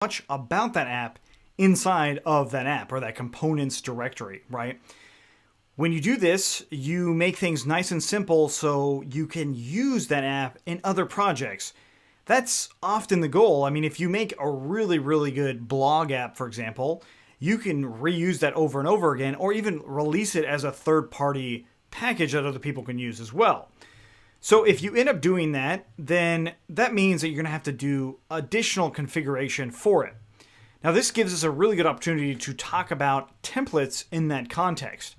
much about that app inside of that app or that components directory, right? When you do this, you make things nice and simple so you can use that app in other projects. That's often the goal. I mean, if you make a really, really good blog app, for example, you can reuse that over and over again, or even release it as a third-party package that other people can use as well. So if you end up doing that, then that means that you're going to have to do additional configuration for it. Now, this gives us a really good opportunity to talk about templates in that context.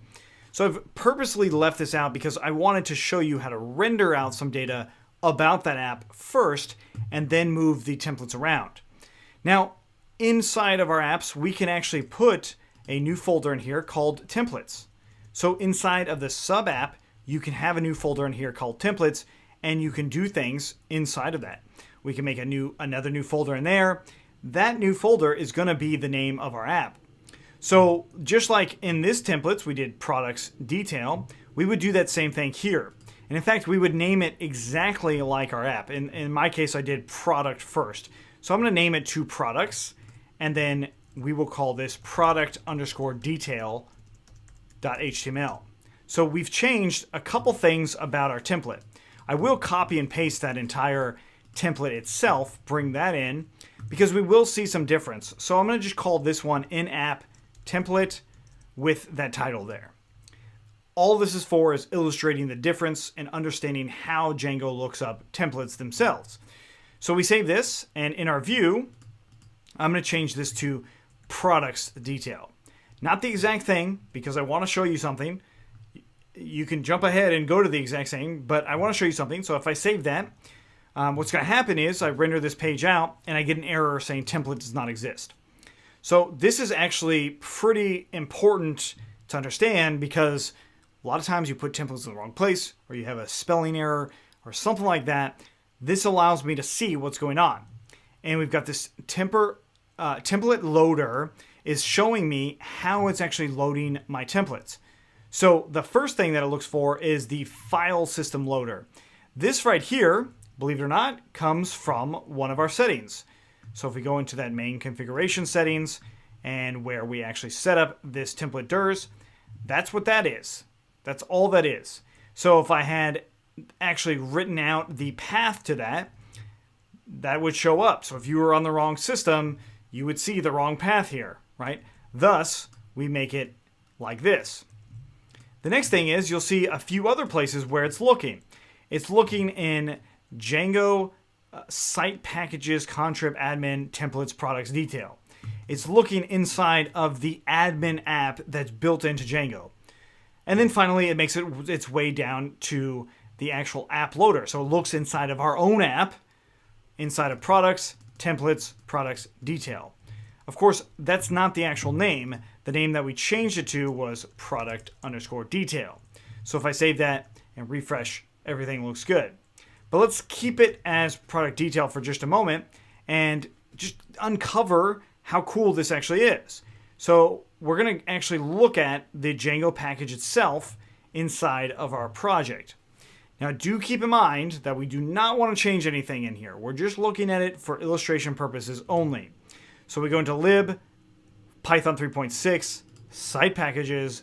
So I've purposely left this out because I wanted to show you how to render out some data about that app first and then move the templates around. Now, inside of our apps, we can actually put a new folder in here called templates. So inside of the sub app, you can have a new folder in here called templates, and you can do things inside of that. We can make another new folder in there. That new folder is going to be the name of our app. So just like in this templates, we did products detail, we would do that same thing here. And in fact, we would name it exactly like our app. In my case, I did product first. So I'm going to name it to products, and then we will call this product_detail.html. So we've changed a couple things about our template. I will copy and paste that entire template itself, bring that in, because we will see some difference. So I'm going to just call this one in-app template with that title there. All this is for is illustrating the difference and understanding how Django looks up templates themselves. So we save this, and in our view, I'm going to change this to products detail. Not the exact thing, because I want to show you something. You can jump ahead and go to the exact same, but I want to show you something. So if I save that, what's going to happen is I render this page out and I get an error saying template does not exist. So this is actually pretty important to understand, because a lot of times you put templates in the wrong place, or you have a spelling error or something like that. This allows me to see what's going on. And we've got this template loader is showing me how it's actually loading my templates. So the first thing that it looks for is the file system loader. This right here, believe it or not, comes from one of our settings. So if we go into that main configuration settings and where we actually set up this template DIRs, that's what that is. That's all that is. So if I had actually written out the path to that, that would show up. So if you were on the wrong system, you would see the wrong path here, right? Thus, we make it like this. The next thing is you'll see a few other places where it's looking. It's looking in Django site packages, contrib admin, templates, products, detail. It's looking inside of the admin app that's built into Django. And then finally, it makes its way down to the actual app loader. So it looks inside of our own app, inside of products, templates, products, detail. Of course, that's not the actual name. The name that we changed it to was product_detail. So if I save that and refresh, everything looks good. But let's keep it as product detail for just a moment and just uncover how cool this actually is. So we're going to actually look at the Django package itself inside of our project. Now, do keep in mind that we do not want to change anything in here. We're just looking at it for illustration purposes only. So we go into lib, Python 3.6, site packages,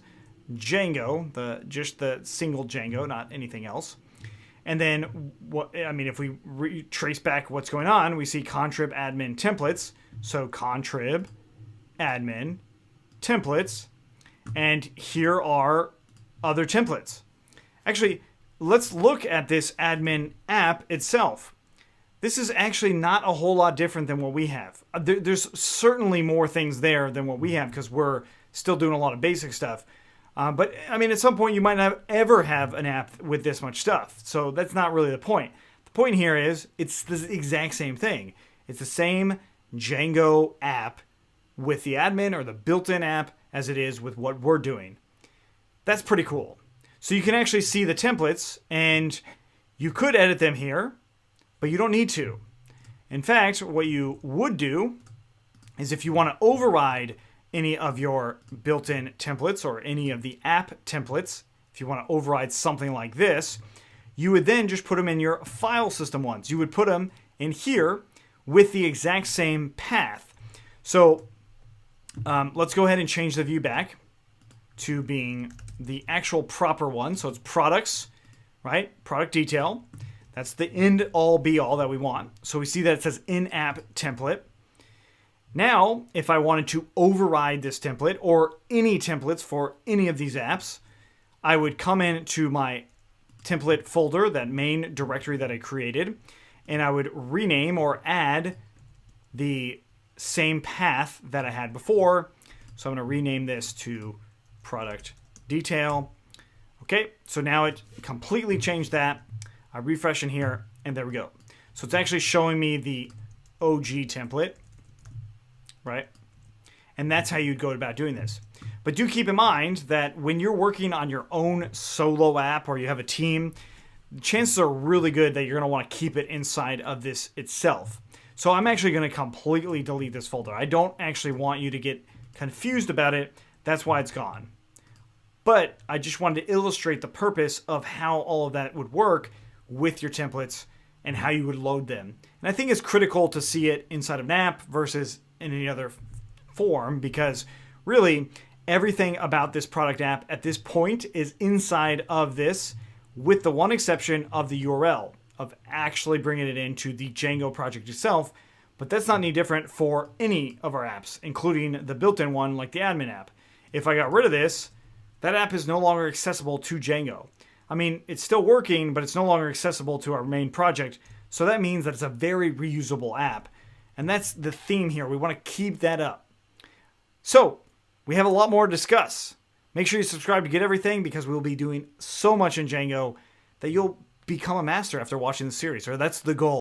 Django, just the single Django, not anything else. And then, if we trace back what's going on, we see contrib admin templates. So contrib admin templates, and here are other templates. Actually, let's look at this admin app itself. This is actually not a whole lot different than what we have. There's certainly more things there than what we have because we're still doing a lot of basic stuff. But at some point you might not ever have an app with this much stuff. So that's not really the point. The point here is it's the exact same thing. It's the same Django app with the admin or the built-in app as it is with what we're doing. That's pretty cool. So you can actually see the templates, and you could edit them here, but you don't need to. In fact, what you would do is if you want to override any of your built-in templates or any of the app templates, if you want to override something like this, you would then just put them in your file system ones. You would put them in here with the exact same path. So let's go ahead and change the view back to being the actual proper one. So it's products, right? Product detail. That's the end all be all that we want. So we see that it says in-app template. Now, if I wanted to override this template or any templates for any of these apps, I would come into my template folder, that main directory that I created, and I would rename or add the same path that I had before. So I'm going to rename this to product detail. Okay, so now it completely changed that. I refresh in here, and there we go. So it's actually showing me the OG template, right? And that's how you'd go about doing this. But do keep in mind that when you're working on your own solo app or you have a team, chances are really good that you're going to want to keep it inside of this itself. So I'm actually going to completely delete this folder. I don't actually want you to get confused about it. That's why it's gone. But I just wanted to illustrate the purpose of how all of that would work with your templates and how you would load them. And I think it's critical to see it inside of an app versus in any other form, because really everything about this product app at this point is inside of this, with the one exception of the URL, of actually bringing it into the Django project itself. But that's not any different for any of our apps, including the built-in one like the admin app. If I got rid of this, that app is no longer accessible to Django. I mean, it's still working, but it's no longer accessible to our main project. So that means that it's a very reusable app. And that's the theme here. We want to keep that up. So we have a lot more to discuss. Make sure you subscribe to get everything, because we'll be doing so much in Django that you'll become a master after watching the series, or that's the goal.